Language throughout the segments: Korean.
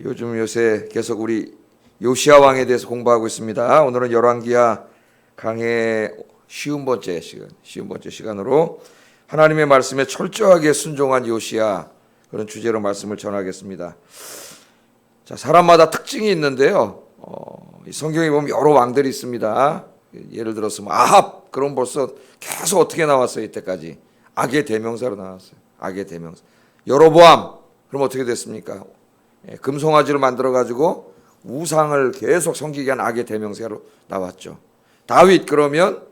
요새 계속 우리 요시야 왕에 대해서 공부하고 있습니다. 오늘은 열왕기하 강의 쉬운 번째 시간으로 하나님의 말씀에 철저하게 순종한 요시야, 그런 주제로 말씀을 전하겠습니다. 자, 사람마다 특징이 있는데요. 이 성경에 보면 여러 왕들이 있습니다. 예를 들어서 아합, 그럼 벌써 계속 어떻게 나왔어요? 이때까지 악의 대명사로 나왔어요. 악의 대명사. 여로보암, 그럼 어떻게 됐습니까? 금송아지를 만들어 가지고 우상을 계속 섬기게 한 악의 대명사로 나왔죠. 다윗, 그러면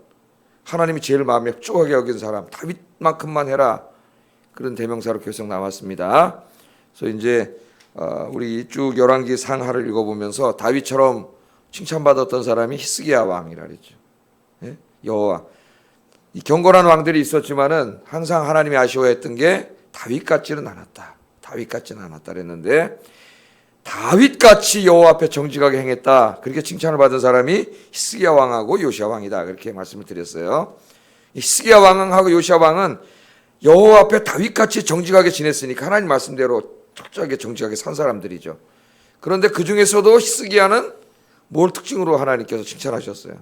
하나님이 제일 마음에 흡족하게 여긴 사람, 다윗만큼만 해라, 그런 대명사로 계속 나왔습니다. 그래서 이제 우리 쭉 열왕기 상하를 읽어보면서 다윗처럼 칭찬받았던 사람이 히스기야 왕이라 그랬죠. 여호와, 이 경건한 왕들이 있었지만은 항상 하나님이 아쉬워했던 게 다윗 같지는 않았다. 그랬는데 다윗같이 여호와 앞에 정직하게 행했다, 그렇게 칭찬을 받은 사람이 히스기야 왕하고 요시야 왕이다, 그렇게 말씀을 드렸어요. 히스기야 왕하고 요시야 왕은 여호와 앞에 다윗같이 정직하게 지냈으니까 하나님 말씀대로 철저하게 정직하게 산 사람들이죠. 그런데 그 중에서도 히스기야는 뭘 특징으로 하나님께서 칭찬하셨어요?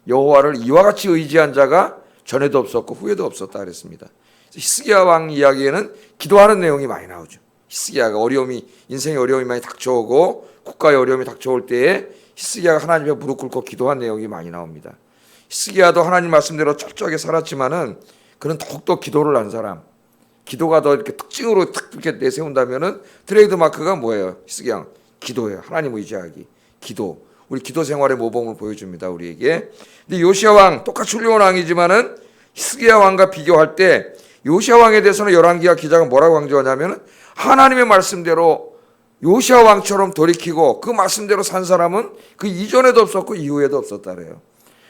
여호와를 이와 같이 의지한 자가 전에도 없었고 후에도 없었다 그랬습니다. 히스기야 왕 이야기에는 기도하는 내용이 많이 나오죠. 히스기야가 인생의 어려움이 많이 닥쳐오고 국가의 어려움이 닥쳐올 때에 히스기야가 하나님 앞에 무릎 꿇고 기도한 내용이 많이 나옵니다. 히스기야도 하나님 말씀대로 철저하게 살았지만은 그는 더욱더 기도를 한 사람, 기도가 더 이렇게 특징으로 이렇게 내세운다면은 트레이드 마크가 뭐예요? 히스기야 기도예요. 하나님 의지하기, 기도. 우리 기도 생활의 모범을 보여줍니다, 우리에게. 근데 요시야 왕 똑같이 훌륭한 왕이지만은 히스기야 왕과 비교할 때 요시야 왕에 대해서는 열왕기하 기자가 뭐라고 강조하냐면은 하나님의 말씀대로 요시야 왕처럼 돌이키고 그 말씀대로 산 사람은 그 이전에도 없었고 이후에도 없었다 그래요.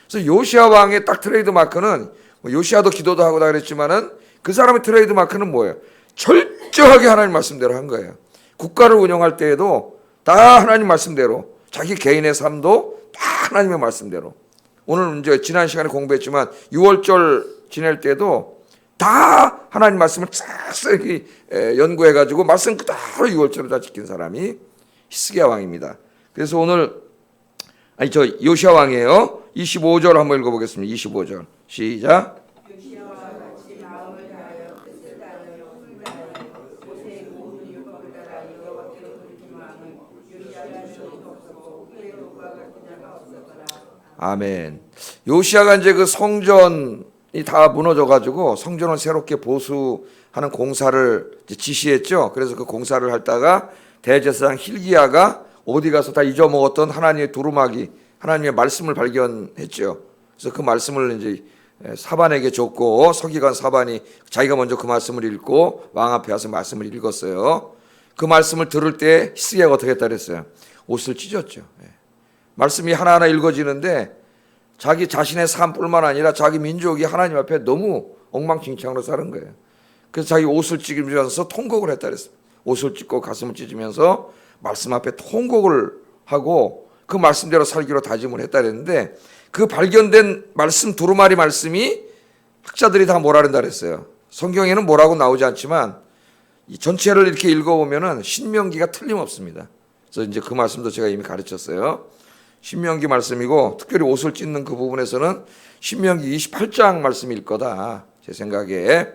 그래서 요시야 왕의 딱 트레이드 마크는, 요시야도 기도도 하고 다 그랬지만은 그 사람의 트레이드 마크는 뭐예요? 철저하게 하나님 말씀대로 한 거예요. 국가를 운영할 때에도 다 하나님 말씀대로, 자기 개인의 삶도 다 하나님의 말씀대로. 오늘 이제 지난 시간에 공부했지만 6월절 지낼 때도 다 하나님 말씀을 싹싹 연구해가지고 말씀 그대로 6월절을 다 지킨 사람이 히스기야 왕입니다. 그래서 오늘 요시야 왕이에요. 25절 한번 읽어보겠습니다. 25절 시작. 아멘. 요시야가 이제 그 성전이 다 무너져가지고 성전을 새롭게 보수하는 공사를 지시했죠. 그래서 그 공사를 하다가 대제사장 hil기야가 어디 가서 다 잊어먹었던 하나님의 두루마기, 하나님의 말씀을 발견했죠. 그래서 그 말씀을 이제 사반에게 줬고, 서기관 사반이 자기가 먼저 그 말씀을 읽고 왕 앞에 와서 말씀을 읽었어요. 그 말씀을 들을 때 히스기야가 어떻게 했다 그랬어요? 옷을 찢었죠. 말씀이 하나하나 읽어지는데 자기 자신의 삶뿐만 아니라 자기 민족이 하나님 앞에 너무 엉망진창으로 사는 거예요. 그래서 자기 옷을 찢으면서 통곡을 했다 그랬어요. 옷을 찢고 가슴을 찢으면서 말씀 앞에 통곡을 하고 그 말씀대로 살기로 다짐을 했다 그랬는데, 그 발견된 말씀, 두루마리 말씀이 학자들이 다 뭐라 그런다 그랬어요. 성경에는 뭐라고 나오지 않지만 이 전체를 이렇게 읽어보면은 신명기가 틀림없습니다. 그래서 이제 그 말씀도 제가 이미 가르쳤어요. 신명기 말씀이고, 특별히 옷을 찢는 그 부분에서는 신명기 28장 말씀일 거다, 제 생각에.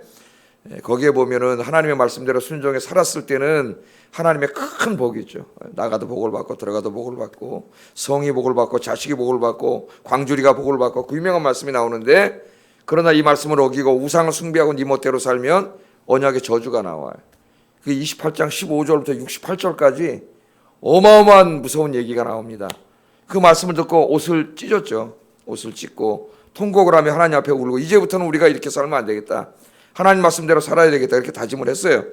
거기에 보면은 하나님의 말씀대로 순종해 살았을 때는 하나님의 큰 복이 있죠. 나가도 복을 받고 들어가도 복을 받고 성이 복을 받고 자식이 복을 받고 광주리가 복을 받고, 그 유명한 말씀이 나오는데, 그러나 이 말씀을 어기고 우상을 숭배하고 네 멋대로 살면 언약의 저주가 나와요. 그 28장 15절부터 68절까지 어마어마한 무서운 얘기가 나옵니다. 그 말씀을 듣고 옷을 찢었죠. 옷을 찢고 통곡을 하며 하나님 앞에 울고, 이제부터는 우리가 이렇게 살면 안 되겠다, 하나님 말씀대로 살아야 되겠다, 이렇게 다짐을 했어요.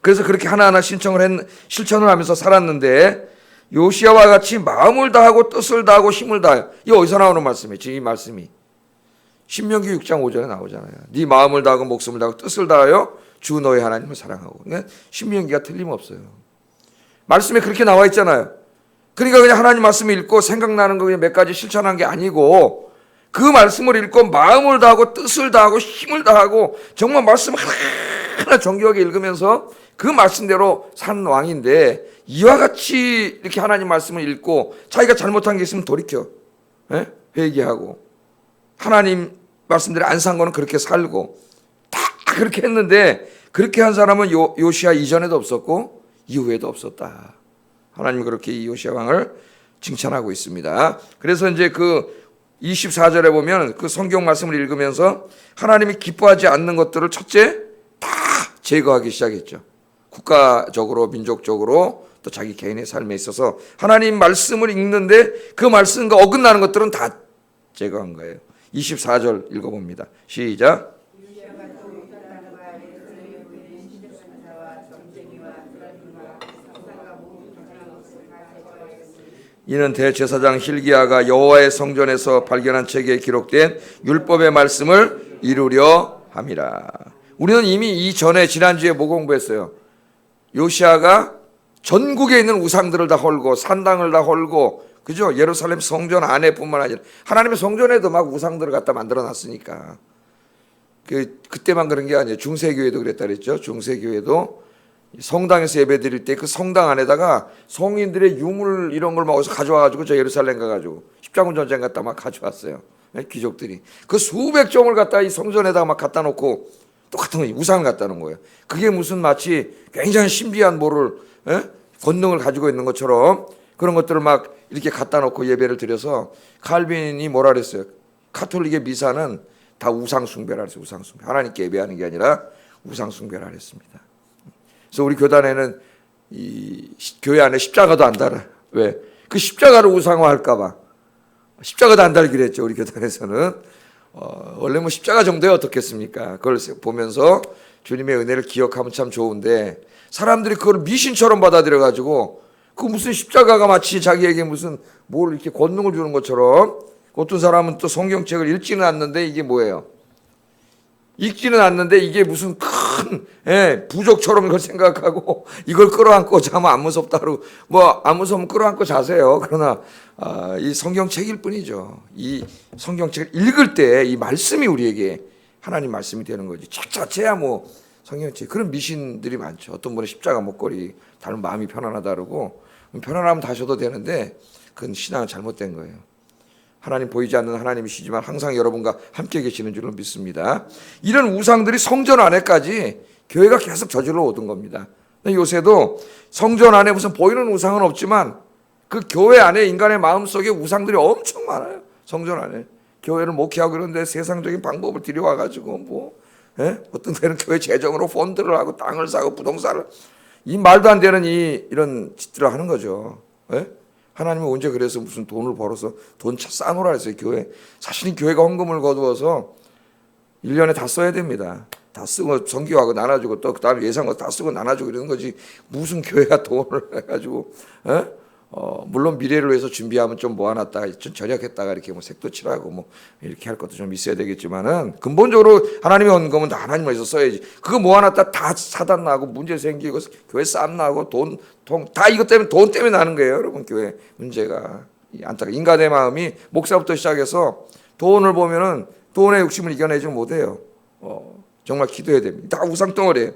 그래서 그렇게 하나하나 실천을 하면서 살았는데, 요시야와 같이 마음을 다하고 뜻을 다하고 힘을 다하여, 이 어디서 나오는 말씀이에요? 이 말씀이 신명기 6장 5절에 나오잖아요. 네 마음을 다하고 목숨을 다하고 뜻을 다하여 주 너의 하나님을 사랑하고. 신명기가 틀림없어요. 말씀에 그렇게 나와 있잖아요. 그러니까 그냥 하나님 말씀을 읽고 생각나는 거 그냥 몇 가지 실천한 게 아니고, 그 말씀을 읽고 마음을 다하고 뜻을 다하고 힘을 다하고 정말 말씀 하나하나 정교하게 읽으면서 그 말씀대로 산 왕인데 이와 같이 이렇게 하나님 말씀을 읽고 자기가 잘못한 게 있으면 돌이켜 회개하고 하나님 말씀대로 안 산 거는 그렇게 살고 다 그렇게 했는데 그렇게 한 사람은 요시야 이전에도 없었고 이후에도 없었다. 하나님이 그렇게 이 요시야 왕을 칭찬하고 있습니다. 그래서 이제 그 24절에 보면 그 성경 말씀을 읽으면서 하나님이 기뻐하지 않는 것들을 첫째 다 제거하기 시작했죠. 국가적으로 민족적으로 또 자기 개인의 삶에 있어서 하나님 말씀을 읽는데 그 말씀과 어긋나는 것들은 다 제거한 거예요. 24절 읽어봅니다. 시작. 이는 대제사장 hil기야가 여호와의 성전에서 발견한 책에 기록된 율법의 말씀을 이루려 함이라. 우리는 이미 이전에 지난주에 뭐 공부했어요? 요시야가 전국에 있는 우상들을 다 헐고 산당을 다 헐고 그죠? 예루살렘 성전 안에뿐만 아니라 하나님의 성전에도 막 우상들을 갖다 만들어 놨으니까 그때만 그런 게 아니에요. 중세교회도 그랬다 그랬죠. 중세교회도 성당에서 예배 드릴 때 그 성당 안에다가 성인들의 유물 이런 걸 막 어디서 가져와가지고 저 예루살렘 가가지고 십자군 전쟁 갖다 막 가져왔어요. 귀족들이 그 수백 종을 갖다 이 성전에다가 막 갖다 놓고 똑같은 우상을 갖다 놓은 거예요. 그게 무슨 마치 굉장히 신비한 뭐를 권능을 가지고 있는 것처럼 그런 것들을 막 이렇게 갖다 놓고 예배를 드려서 칼빈이 뭐라 그랬어요? 카톨릭의 미사는 다 우상 숭배라 그랬어요. 우상 숭배. 하나님께 예배하는 게 아니라 우상 숭배라 그랬습니다. 그래서 우리 교단에는 이 교회 안에 십자가도 안 달아. 왜? 그 십자가를 우상화할까 봐. 십자가도 안 달기로 했죠. 우리 교단에서는. 원래 뭐 십자가 정도에 어떻겠습니까? 그걸 보면서 주님의 은혜를 기억하면 참 좋은데 사람들이 그걸 미신처럼 받아들여가지고 그 무슨 십자가가 마치 자기에게 무슨 뭘 이렇게 권능을 주는 것처럼 어떤 사람은 또 성경책을 읽지는 않는데 이게 뭐예요? 읽지는 않는데 이게 무슨 큰 부족처럼 이걸 생각하고 이걸 끌어안고 자면 안 무섭다고 뭐 안 무서우면 끌어안고 자세요. 그러나 이 성경책일 뿐이죠. 이 성경책을 읽을 때 이 말씀이 우리에게 하나님 말씀이 되는 거지. 책 자체야 뭐 성경책 그런 미신들이 많죠. 어떤 분은 십자가 목걸이 다른 마음이 편안하다 그러고 편안하면 다셔도 되는데 그건 신앙은 잘못된 거예요. 하나님 보이지 않는 하나님이시지만 항상 여러분과 함께 계시는 줄로 믿습니다. 이런 우상들이 성전 안에까지 교회가 계속 저질러 오던 겁니다. 요새도 성전 안에 무슨 보이는 우상은 없지만 그 교회 안에 인간의 마음속에 우상들이 엄청 많아요. 성전 안에. 교회를 목회하고 그런데 세상적인 방법을 들여와가지고 뭐 어떤 데는 교회 재정으로 펀드를 하고 땅을 사고 부동산을 이 말도 안 되는 이런 짓들을 하는 거죠. 하나님은 언제 그래서 무슨 돈을 벌어서 돈 쌓아놓으라 했어요, 교회. 사실은 교회가 헌금을 거두어서 1년에 다 써야 됩니다. 다 쓰고 선교하고 나눠주고 또 그다음에 예산거 다 쓰고 나눠주고 이러는 거지. 무슨 교회가 돈을 해가지고 물론 미래를 위해서 준비하면 좀 모아놨다가 좀 절약했다가 이렇게 뭐 색도 칠하고 뭐 이렇게 할 것도 좀 있어야 되겠지만은 근본적으로 하나님의 헌금은 다 하나님 위해서 써야지. 그거 모아놨다 다 사단 나고 문제 생기고 교회 싸움 나고 돈 다 이것 때문에 돈 때문에 나는 거예요, 여러분. 교회 문제가 안타까 인간의 마음이 목사부터 시작해서 돈을 보면은 돈의 욕심을 이겨내지 못해요. 정말 기도해야 됩니다. 다 우상덩어리예요.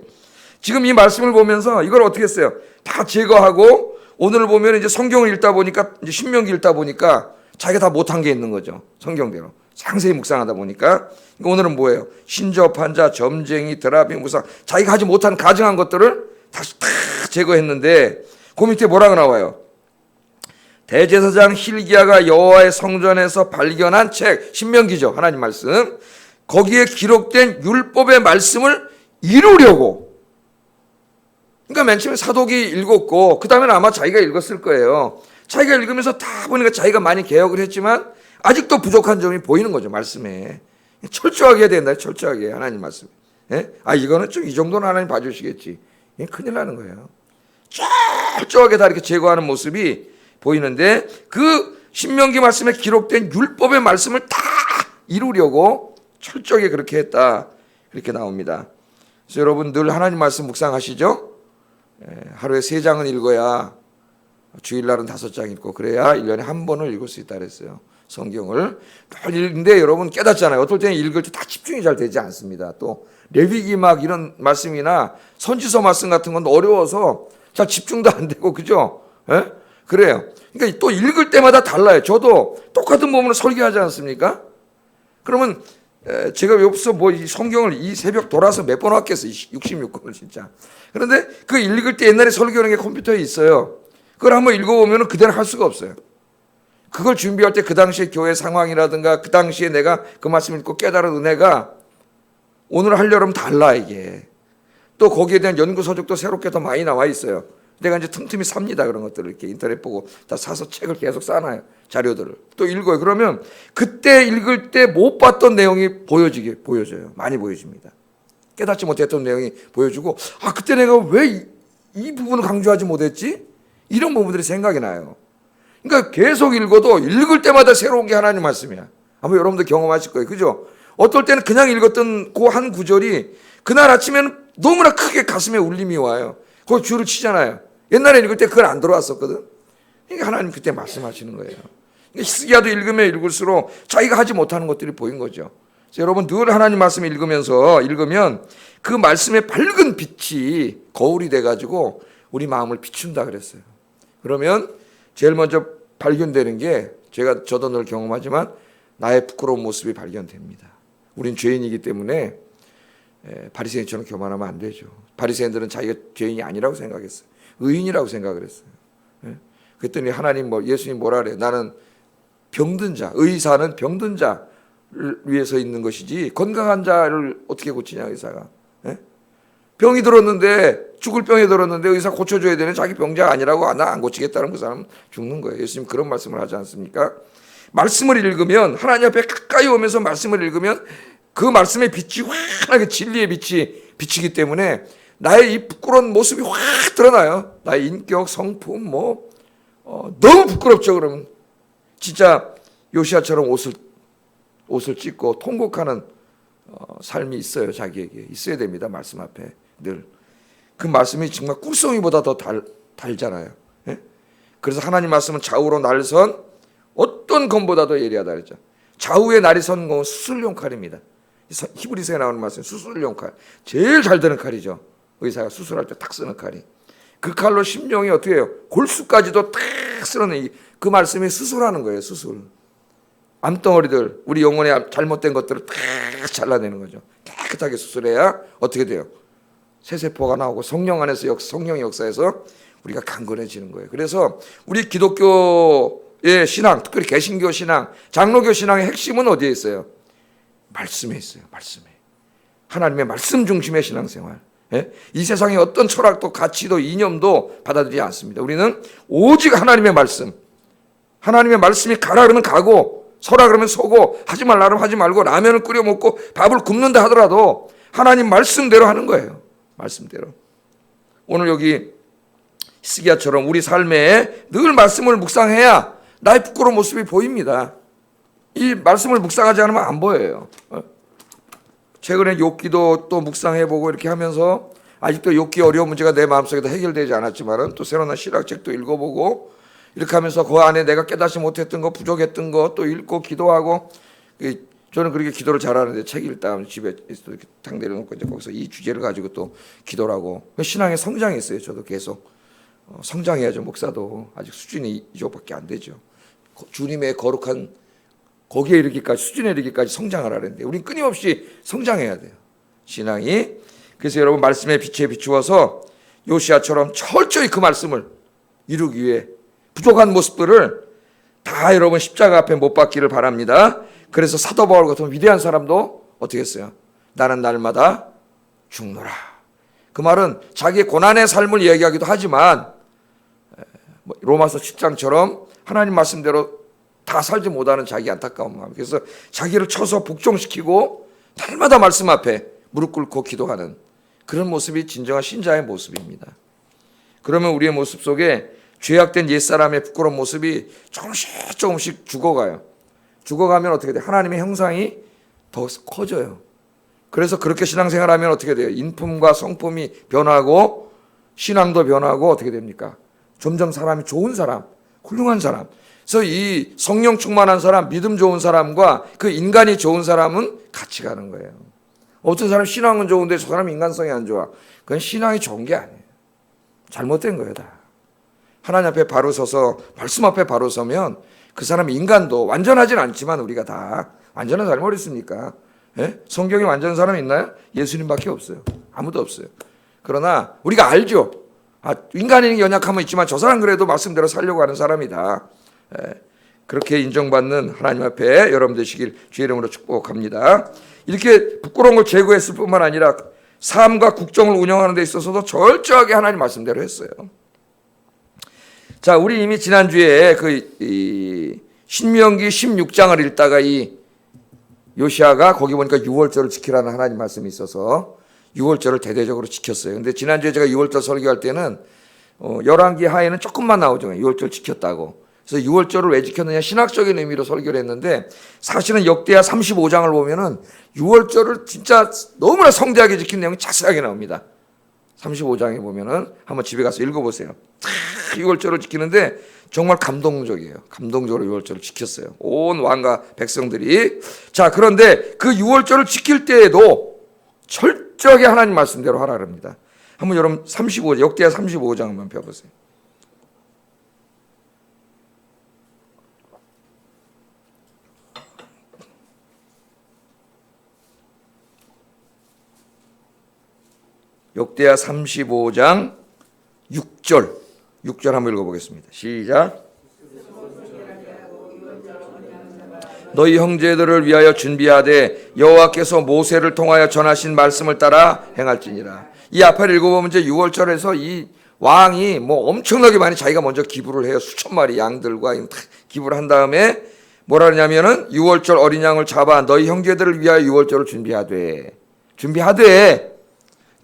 지금 이 말씀을 보면서 이걸 어떻게 했어요? 다 제거하고 오늘 보면 이제 성경을 읽다 보니까 이제 신명기 읽다 보니까 자기가 다 못한 게 있는 거죠. 성경대로 상세히 묵상하다 보니까 오늘은 뭐예요? 신접한 자, 점쟁이, 드라빙, 무상 자기가 하지 못한 가증한 것들을 다시 다 제거했는데 그 밑에 뭐라고 나와요? 대제사장 hil기야가 여호와의 성전에서 발견한 책 신명기죠. 하나님 말씀 거기에 기록된 율법의 말씀을 이루려고. 그러니까 맨 처음에 사독이 읽었고 그 다음에는 아마 자기가 읽었을 거예요. 자기가 읽으면서 다 보니까 자기가 많이 개혁을 했지만 아직도 부족한 점이 보이는 거죠. 말씀에 철저하게 해야 된다. 철저하게 하나님 말씀. 이거는 좀 이 정도는 하나님 봐주시겠지. 큰일 나는 거예요. 철저하게 다 이렇게 제거하는 모습이 보이는데 그 신명기 말씀에 기록된 율법의 말씀을 다 이루려고 철저하게 그렇게 했다. 그렇게 나옵니다. 그래서 여러분 늘 하나님 말씀 묵상하시죠? 하루에 3장은 읽어야 주일날은 5장 읽고 그래야 1년에 한 번을 읽을 수 있다 그랬어요. 성경을 늘 읽는데 여러분 깨닫잖아요. 어떨 때는 읽을 때 다 집중이 잘 되지 않습니다. 또 레위기 막 이런 말씀이나 선지서 말씀 같은 건 어려워서 잘 집중도 안 되고 그죠? 예? 그래요. 그러니까 또 읽을 때마다 달라요. 저도 똑같은 부분을 설교하지 않습니까? 그러면 제가 여기서 뭐 이 성경을 이 새벽 돌아서 몇 번 왔겠어요. 66권을 진짜. 그런데 그 읽을 때 옛날에 설교하는 게 컴퓨터에 있어요. 그걸 한번 읽어보면 그대로 할 수가 없어요. 그걸 준비할 때 그 당시의 교회 상황이라든가 그 당시에 내가 그 말씀을 읽고 깨달은 은혜가 오늘 하려면 달라 이게. 또 거기에 대한 연구 서적도 새롭게 더 많이 나와 있어요. 내가 이제 틈틈이 삽니다. 그런 것들을 이렇게 인터넷 보고 다 사서 책을 계속 쌓아놔요. 자료들을. 또 읽어요. 그러면 그때 읽을 때 못 봤던 내용이 보여져요. 많이 보여집니다. 깨닫지 못했던 내용이 보여주고 아 그때 내가 왜 이 부분을 강조하지 못했지? 이런 부분들이 생각이 나요. 그러니까 계속 읽어도 읽을 때마다 새로운 게 하나님 말씀이야. 아마 여러분도 경험하실 거예요. 그죠? 어떨 때는 그냥 읽었던 그 한 구절이 그날 아침에는 너무나 크게 가슴에 울림이 와요. 거기 줄을 치잖아요. 옛날에 읽을 때 그걸 안 들어왔었거든. 그러니까 하나님 그때 말씀하시는 거예요. 히스기야도 읽으면 읽을수록 자기가 하지 못하는 것들이 보인 거죠. 그래서 여러분 늘 하나님 말씀을 읽으면 그 말씀의 밝은 빛이 거울이 돼가지고 우리 마음을 비춘다 그랬어요. 그러면 제일 먼저 발견되는 게 저도 늘 경험하지만 나의 부끄러운 모습이 발견됩니다. 우린 죄인이기 때문에 바리새인처럼 교만하면 안 되죠. 바리새인들은 자기가 죄인이 아니라고 생각했어요. 의인이라고 생각을 했어요. 그랬더니 하나님 예수님 뭐라 그래요? 나는 병든 자, 의사는 병든 자를 위해서 있는 것이지 건강한 자를 어떻게 고치냐 의사가. 병이 들었는데 죽을 병이 들었는데 의사 고쳐줘야 되는 자기 병자가 아니라고 나 안 고치겠다는 그 사람은 죽는 거예요. 예수님 그런 말씀을 하지 않습니까? 말씀을 읽으면 하나님 앞에 가까이 오면서 말씀을 읽으면 그 말씀의 빛이 환하게 진리의 빛이 비치기 때문에 나의 이 부끄러운 모습이 확 드러나요. 나의 인격, 성품 너무 부끄럽죠. 그러면 진짜 요시야처럼 옷을 찢고 통곡하는 삶이 있어요. 자기에게 있어야 됩니다. 말씀 앞에 늘. 그 말씀이 정말 꿀송이보다 더 달잖아요. 예? 그래서 하나님 말씀은 좌우로 날선 어떤 검보다도 예리하다 그랬죠. 좌우에 날이 선 검은 수술용 칼입니다. 히브리서에 나오는 말씀 수술용 칼. 제일 잘 드는 칼이죠. 의사가 수술할 때 딱 쓰는 칼이. 그 칼로 심령이 어떻게 해요? 골수까지도 딱 쓸어내기. 그 말씀이 수술하는 거예요. 수술. 암덩어리들, 우리 영혼의 잘못된 것들을 딱 잘라내는 거죠. 깨끗하게 수술해야 어떻게 돼요? 새 세포가 나오고 성령 안에서 성령의 역사에서 우리가 강건해지는 거예요. 그래서 우리 기독교의 신앙, 특별히 개신교 신앙, 장로교 신앙의 핵심은 어디에 있어요? 말씀에 있어요. 말씀에. 하나님의 말씀 중심의 신앙생활. 예? 이 세상의 어떤 철학도 가치도 이념도 받아들이지 않습니다. 우리는 오직 하나님의 말씀. 하나님의 말씀이 가라 그러면 가고 서라 그러면 서고 하지 말라 그러면 하지 말고 라면을 끓여 먹고 밥을 굽는다 하더라도 하나님 말씀대로 하는 거예요. 말씀대로. 오늘 여기 히스기야처럼 우리 삶에 늘 말씀을 묵상해야 나의 부끄러운 모습이 보입니다. 이 말씀을 묵상하지 않으면 안 보여요. 최근에 욥기도 또 묵상해보고 이렇게 하면서 아직도 욥기 어려운 문제가 내 마음속에도 해결되지 않았지만은 또 새로 난 신학책도 읽어보고 이렇게 하면서 그 안에 내가 깨닫지 못했던 거 부족했던 거 또 읽고 기도하고 저는 그렇게 기도를 잘하는데 책 읽다 집에 이렇게 탁 내려놓고 이제 거기서 이 주제를 가지고 또 기도를 하고 신앙의 성장이 있어요. 저도 계속 성장해야죠. 목사도 아직 수준이 이 정도밖에 안 되죠. 주님의 거룩한 거기에 이르기까지 수준에 이르기까지 성장하라는데 우린 끊임없이 성장해야 돼요. 신앙이. 그래서 여러분 말씀의 빛에 비추어서 요시야처럼 철저히 그 말씀을 이루기 위해 부족한 모습들을 다 여러분 십자가 앞에 못 박기를 바랍니다. 그래서 사도 바울 같은 위대한 사람도 어떻게 했어요? 나는 날마다 죽노라. 그 말은 자기의 고난의 삶을 이야기하기도 하지만 로마서 10장처럼 하나님 말씀대로 다 살지 못하는 자기 안타까운 마음. 그래서 자기를 쳐서 복종시키고 날마다 말씀 앞에 무릎 꿇고 기도하는 그런 모습이 진정한 신자의 모습입니다. 그러면 우리의 모습 속에 죄악된 옛사람의 부끄러운 모습이 조금씩 죽어가요. 죽어가면 어떻게 돼요? 하나님의 형상이 더 커져요. 그래서 그렇게 신앙생활하면 어떻게 돼요? 인품과 성품이 변하고 신앙도 변하고 어떻게 됩니까? 점점 사람이 좋은 사람, 훌륭한 사람. 그래서 이 성령 충만한 사람, 믿음 좋은 사람과 그 인간이 좋은 사람은 같이 가는 거예요. 어떤 사람 신앙은 좋은데 저 사람 인간성이 안 좋아. 그건 신앙이 좋은 게 아니에요. 잘못된 거예요, 다. 하나님 앞에 바로 서서 말씀 앞에 바로 서면 그 사람 인간도 완전하진 않지만 우리가 다 완전한 사람이 어디 있습니까? 예? 성경에 완전한 사람이 있나요? 예수님밖에 없어요. 아무도 없어요. 그러나 우리가 알죠. 인간이 연약함은 있지만 저 사람 그래도 말씀대로 살려고 하는 사람이다. 예. 그렇게 인정받는 하나님 앞에 여러분 되시길 주의 이름으로 축복합니다. 이렇게 부끄러운 걸 제거했을 뿐만 아니라 삶과 국정을 운영하는 데 있어서도 철저하게 하나님 말씀대로 했어요. 자, 우리 이미 지난주에 신명기 16장을 읽다가 이 요시아가 거기 보니까 6월절을 지키라는 하나님 말씀이 있어서 6월절을 대대적으로 지켰어요. 근데 지난주에 제가 6월절 설교할 때는 열왕기 하에는 조금만 나오죠. 6월절 지켰다고. 그래서 6월절을 왜 지켰느냐 신학적인 의미로 설교를 했는데 사실은 역대하 35장을 보면은 6월절을 진짜 너무나 성대하게 지킨 내용이 자세하게 나옵니다. 35장에 보면은 한번 집에 가서 읽어보세요. 6월절을 지키는데 정말 감동적이에요. 감동적으로 6월절을 지켰어요. 온 왕과 백성들이. 자, 그런데 그 6월절을 지킬 때에도 철저하게 하나님 말씀대로 하라 그럽니다. 한번 여러분 35장, 역대하 35장 한번 펴보세요. 역대하 35장 6절 한번 읽어보겠습니다. 시작. 너희 형제들을 위하여 준비하되 여호와께서 모세를 통하여 전하신 말씀을 따라 행할지니라. 이 앞을 읽어보면 이제 6월절에서 이 왕이 뭐 엄청나게 많이 자기가 먼저 기부를 해요. 수천 마리 양들과 기부를 한 다음에 뭐라 그러냐면은 6월절 어린 양을 잡아 너희 형제들을 위하여 6월절을 준비하되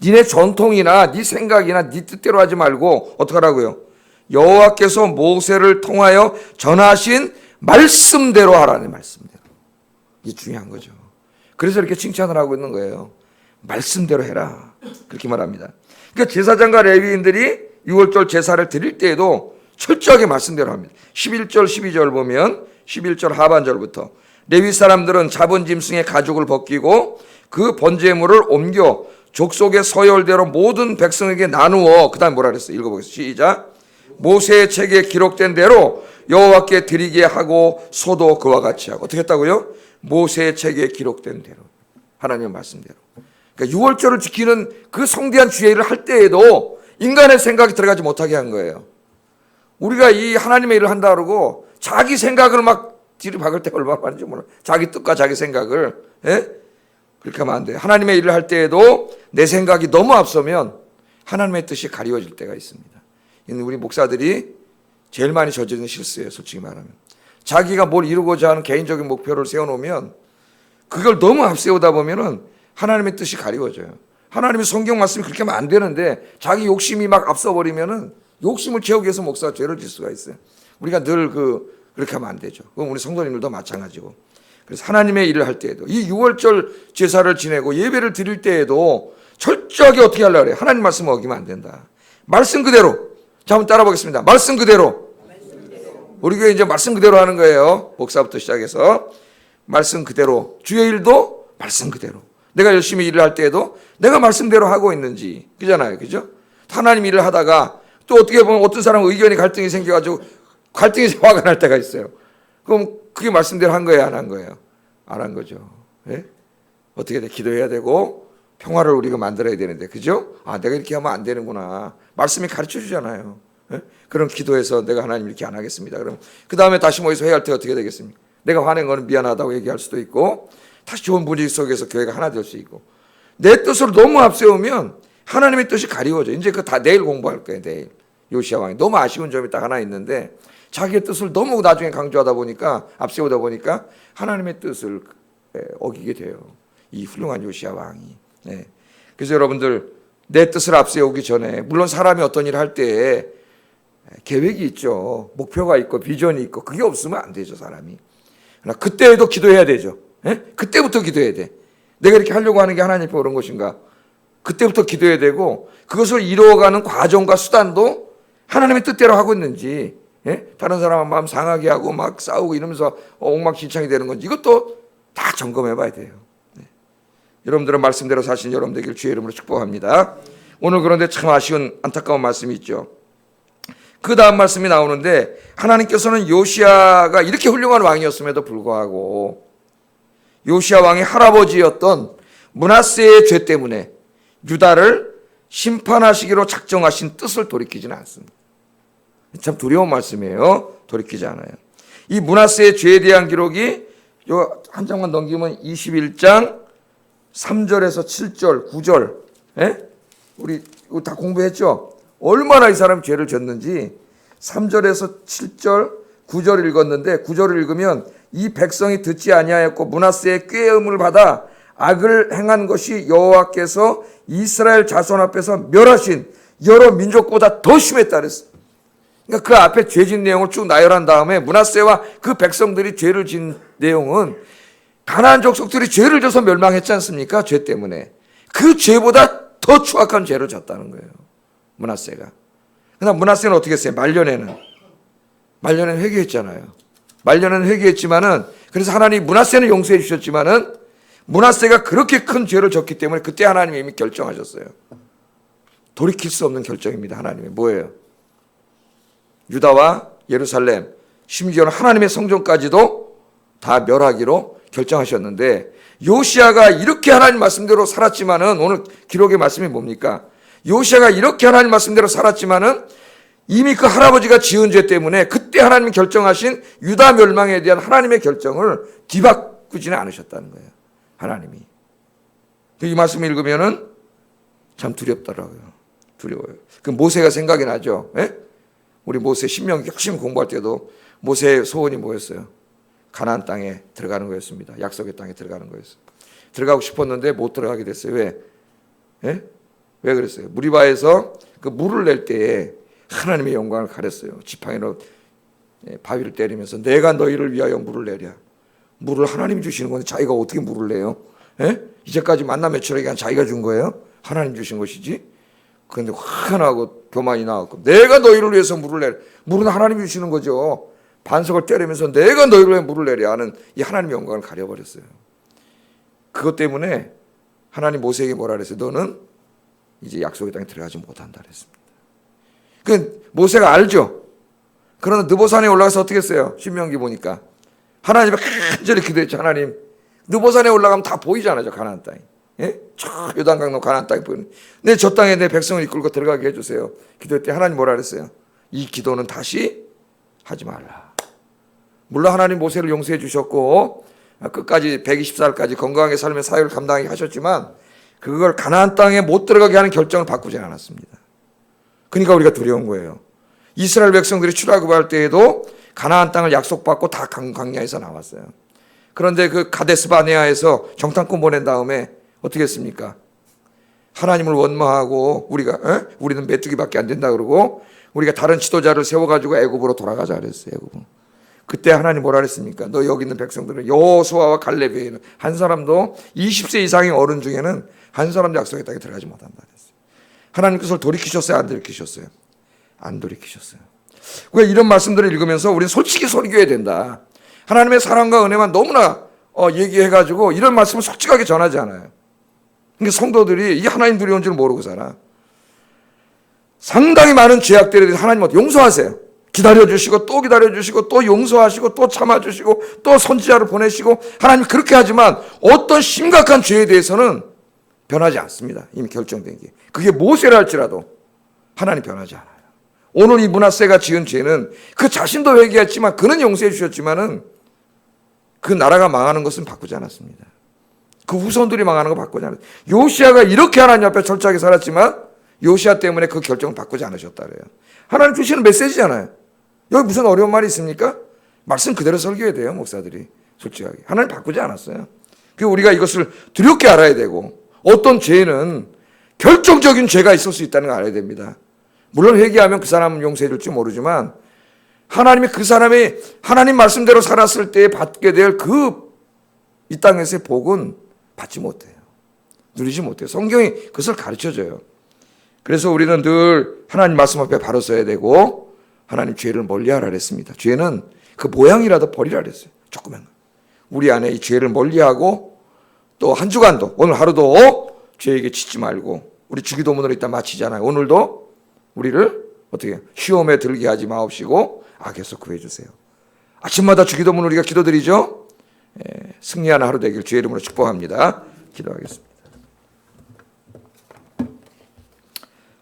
니네 전통이나 네 생각이나 네 뜻대로 하지 말고 어떻게 하라고요? 여호와께서 모세를 통하여 전하신 말씀대로 하라는 말씀대로. 이게 중요한 거죠. 그래서 이렇게 칭찬을 하고 있는 거예요. 말씀대로 해라. 그렇게 말합니다. 그러니까 제사장과 레위인들이 6월절 제사를 드릴 때에도 철저하게 말씀대로 합니다. 11절 12절 보면 11절 하반절부터 레위 사람들은 잡은 짐승의 가죽을 벗기고 그 번제물을 옮겨 족속의 서열대로 모든 백성에게 나누어 그 다음에 뭐라 그랬어요? 읽어보겠습니다. 시작. 모세의 책에 기록된 대로 여호와께 드리게 하고 소도 그와 같이 하고 어떻게 했다고요? 모세의 책에 기록된 대로 하나님의 말씀대로. 그러니까 6월절을 지키는 그 성대한 주의를 할 때에도 인간의 생각이 들어가지 못하게 한 거예요. 우리가 이 하나님의 일을 한다 그러고 자기 생각을 막 뒤로 박을 때 얼마나 많은지 몰라. 자기 뜻과 자기 생각을 그렇게 하면 안 돼요. 하나님의 일을 할 때에도 내 생각이 너무 앞서면 하나님의 뜻이 가리워질 때가 있습니다. 우리 목사들이 제일 많이 저지르는 실수예요. 솔직히 말하면. 자기가 뭘 이루고자 하는 개인적인 목표를 세워놓으면 그걸 너무 앞세우다 보면은 하나님의 뜻이 가리워져요. 하나님의 성경 말씀이 그렇게 하면 안 되는데 자기 욕심이 막 앞서버리면은 욕심을 채우기 위해서 목사가 죄를 질 수가 있어요. 우리가 늘 그렇게 하면 안 되죠. 그럼 우리 성도님들도 마찬가지고. 그래서 하나님의 일을 할 때에도 이 6월절 제사를 지내고 예배를 드릴 때에도 철저하게 어떻게 하려고 그래요? 하나님 말씀 어기면 안 된다. 말씀 그대로. 자, 한번 따라 보겠습니다. 말씀 그대로. 우리 교회 이제 말씀 그대로 하는 거예요. 목사부터 시작해서 말씀 그대로. 주의 일도 말씀 그대로. 내가 열심히 일을 할 때에도 내가 말씀대로 하고 있는지. 그잖아요. 그죠? 하나님 일을 하다가 또 어떻게 보면 어떤 사람은 의견이 갈등이 생겨가지고 갈등이 화가 날 때가 있어요. 그럼 그게 말씀대로 한 거예요? 안 한 거예요? 안 한 거죠. 예? 어떻게 돼? 기도해야 되고 평화를 우리가 만들어야 되는데, 그죠? 내가 이렇게 하면 안 되는구나. 말씀이 가르쳐 주잖아요. 예? 그럼 기도해서 내가 하나님 이렇게 안 하겠습니다. 그럼 그 다음에 다시 모여서 회의할 때 어떻게 되겠습니까? 내가 화낸 거는 미안하다고 얘기할 수도 있고 다시 좋은 분위기 속에서 교회가 하나 될 수 있고 내 뜻을 너무 앞세우면 하나님의 뜻이 가리워져. 이제 그거 다 내일 공부할 거예요. 내일. 요시야 왕이. 너무 아쉬운 점이 딱 하나 있는데 자기의 뜻을 너무 나중에 강조하다 보니까 앞세우다 보니까 하나님의 뜻을 어기게 돼요. 이 훌륭한 요시야 왕이. 네. 그래서 여러분들 내 뜻을 앞세우기 전에 물론 사람이 어떤 일을 할 때 계획이 있죠. 목표가 있고 비전이 있고 그게 없으면 안 되죠. 사람이. 그러나 그때에도 기도해야 되죠. 네? 그때부터 기도해야 돼. 내가 이렇게 하려고 하는 게 하나님께 옳은 것인가. 그때부터 기도해야 되고 그것을 이루어가는 과정과 수단도 하나님의 뜻대로 하고 있는지 예? 다른 사람 마음 상하게 하고 막 싸우고 이러면서 엉망진창이 되는 건지 이것도 다 점검해 봐야 돼요. 네. 여러분들은 말씀대로 사신 여러분 되길 주의 이름으로 축복합니다. 오늘 그런데 참 아쉬운 안타까운 말씀이 있죠. 그 다음 말씀이 나오는데 하나님께서는 요시야가 이렇게 훌륭한 왕이었음에도 불구하고 요시야 왕의 할아버지였던 므낫세의 죄 때문에 유다를 심판하시기로 작정하신 뜻을 돌이키지는 않습니다. 참 두려운 말씀이에요. 돌이키지 않아요. 이 므낫세의 죄에 대한 기록이 요 한 장만 넘기면 21장 3절에서 7절, 9절. 예? 우리 이거 다 공부했죠? 얼마나 이 사람 죄를 졌는지 3절에서 7절, 9절 읽었는데 9절을 읽으면 이 백성이 듣지 아니하였고 므낫세의 꾀음을 받아 악을 행한 것이 여호와께서 이스라엘 자손 앞에서 멸하신 여러 민족보다 더 심했다 그랬어. 그러니까 그 앞에 죄진 내용을 쭉 나열한 다음에 므낫세와 그 백성들이 죄를 진 내용은 가나안 족속들이 죄를 져서 멸망했지 않습니까? 죄 때문에. 그 죄보다 더 추악한 죄를 졌다는 거예요. 므낫세가. 그러나 므낫세는 어떻게 했어요? 말년에는 회개했잖아요. 말년에는 회개했지만은 그래서 하나님이 므낫세는 용서해 주셨지만은 므낫세가 그렇게 큰 죄를 졌기 때문에 그때 하나님이 이미 결정하셨어요. 돌이킬 수 없는 결정입니다. 하나님이 뭐예요? 유다와 예루살렘 심지어는 하나님의 성전까지도 다 멸하기로 결정하셨는데 요시야가 이렇게 하나님 말씀대로 살았지만은 오늘 기록의 말씀이 뭡니까? 요시야가 이렇게 하나님 말씀대로 살았지만은 이미 그 할아버지가 지은 죄 때문에 그때 하나님이 결정하신 유다 멸망에 대한 하나님의 결정을 뒤바꾸지는 않으셨다는 거예요. 하나님이. 이 말씀을 읽으면은 참 두렵더라고요. 두려워요. 그 모세가 생각이 나죠. 예? 우리 모세 신명기 열심히 공부할 때도 모세의 소원이 뭐였어요? 가나안 땅에 들어가는 거였습니다. 약속의 땅에 들어가는 거였어요. 들어가고 싶었는데 못 들어가게 됐어요. 왜? 예? 왜 그랬어요? 무리바에서 그 물을 낼 때에 하나님의 영광을 가렸어요. 지팡이로 바위를 때리면서 내가 너희를 위하여 물을 내랴. 물을 하나님이 주시는 건데 자기가 어떻게 물을 내요? 예? 이제까지 만나 며칠에 그냥 자기가 준 거예요? 하나님 주신 것이지. 그런데 화가 나고 교만이 나왔고 내가 너희를 위해서 물을 내려. 물은 하나님이 주시는 거죠. 반석을 때리면서 내가 너희를 위해 물을 내려 하는 이 하나님의 영광을 가려버렸어요. 그것 때문에 하나님 모세에게 뭐라 그랬어요? 너는 이제 약속의 땅에 들어가지 못한다 그랬습니다. 그 모세가 알죠. 그러나 느보산에 올라가서 어떻게 했어요? 신명기 보니까 하나님 앞에 간절히 기도했죠. 하나님 느보산에 올라가면 다 보이잖아요. 가나안 땅이. 예? 저 요단강로 가나안 땅이 보이는. 내 저 땅에 내 백성을 이끌고 들어가게 해주세요. 기도할 때 하나님 뭐라 그랬어요? 이 기도는 다시 하지 말라. 물론 하나님 모세를 용서해 주셨고 끝까지 120살까지 건강하게 살며 사역을 감당하게 하셨지만 그걸 가나안 땅에 못 들어가게 하는 결정을 바꾸지 않았습니다. 그러니까 우리가 두려운 거예요. 이스라엘 백성들이 출애굽할 때에도 가나안 땅을 약속받고 다 광야에서 나왔어요. 그런데 그 가데스 바네아에서 정탐꾼 보낸 다음에 어떻게 했습니까? 하나님을 원망하고 우리는 메뚜기밖에 안 된다 그러고 우리가 다른 지도자를 세워가지고 애굽으로 돌아가자 그랬어요. 애굽으로. 그때 하나님 뭐라 그랬습니까? 너 여기 있는 백성들은 여호수아와 갈렙 외에는 한 사람도 20세 이상의 어른 중에는 한 사람도 약속의 땅에 들어가지 못한다 그랬어요. 하나님께서 돌이키셨어요? 안 돌이키셨어요? 안 돌이키셨어요. 왜 이런 말씀들을 읽으면서 우리는 솔직히 설교해야 된다. 하나님의 사랑과 은혜만 너무나 얘기해가지고 이런 말씀을 솔직하게 전하지 않아요. 그러니까 성도들이 이 하나님 두려운 줄 모르고 살아. 상당히 많은 죄악들에 대해서 하나님한테 용서하세요. 기다려주시고 또 기다려주시고 또 용서하시고 또 참아주시고 또 선지자를 보내시고 하나님 그렇게 하지만 어떤 심각한 죄에 대해서는 변하지 않습니다. 이미 결정된 게. 그게 모세라 할지라도 하나님 변하지 않아요. 오늘 이 므낫세가 지은 죄는 그 자신도 회개했지만 그는 용서해 주셨지만은 그 나라가 망하는 것은 바꾸지 않았습니다. 그 후손들이 망하는 거 바꾸지 않았어요. 요시야가 이렇게 하나님 앞에 철저하게 살았지만 요시야 때문에 그 결정을 바꾸지 않으셨다 그래요. 하나님 주시는 메시지잖아요. 여기 무슨 어려운 말이 있습니까? 말씀 그대로 설교해야 돼요. 목사들이 솔직하게. 하나님 바꾸지 않았어요. 그리고 우리가 이것을 두렵게 알아야 되고 어떤 죄는 결정적인 죄가 있을 수 있다는 걸 알아야 됩니다. 물론 회개하면 그 사람은 용서해 줄지 모르지만 하나님이 그 사람이 하나님 말씀대로 살았을 때 받게 될 이 땅에서의 복은 받지 못해요. 누리지 못해요. 성경이 그것을 가르쳐줘요. 그래서 우리는 늘 하나님 말씀 앞에 바로 서야 되고 하나님 죄를 멀리하라 그랬습니다. 죄는 그 모양이라도 버리라 그랬어요. 조그만 거. 우리 안에 이 죄를 멀리하고 또 한 주간도 오늘 하루도 죄에게 치지 말고 우리 주기도문으로 이따 마치잖아요. 오늘도 우리를 어떻게 시험에 들게 하지 마옵시고 악에서 구해주세요. 아침마다 주기도문 우리가 기도드리죠. 승리하는 하루 되길 주의 이름으로 축복합니다. 기도하겠습니다.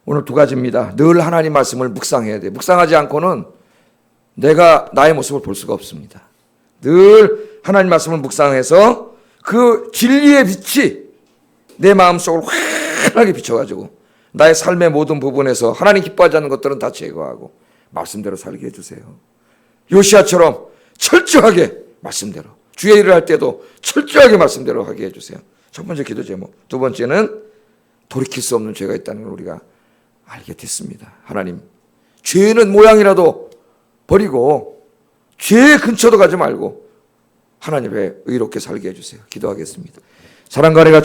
오늘 두 가지입니다. 늘 하나님 말씀을 묵상해야 돼요. 묵상하지 않고는 내가 나의 모습을 볼 수가 없습니다. 늘 하나님 말씀을 묵상해서 그 진리의 빛이 내 마음속을 환하게 비춰가지고 나의 삶의 모든 부분에서 하나님 기뻐하지 않는 것들은 다 제거하고 말씀대로 살게 해주세요. 요시아처럼 철저하게 말씀대로, 주의 일을 할 때도 철저하게 말씀대로 하게 해주세요. 첫 번째 기도 제목. 두 번째는 돌이킬 수 없는 죄가 있다는 걸 우리가 알게 됐습니다. 하나님, 죄는 모양이라도 버리고 죄의 근처도 가지 말고 하나님의 의롭게 살게 해주세요. 기도하겠습니다. 사랑과 은혜가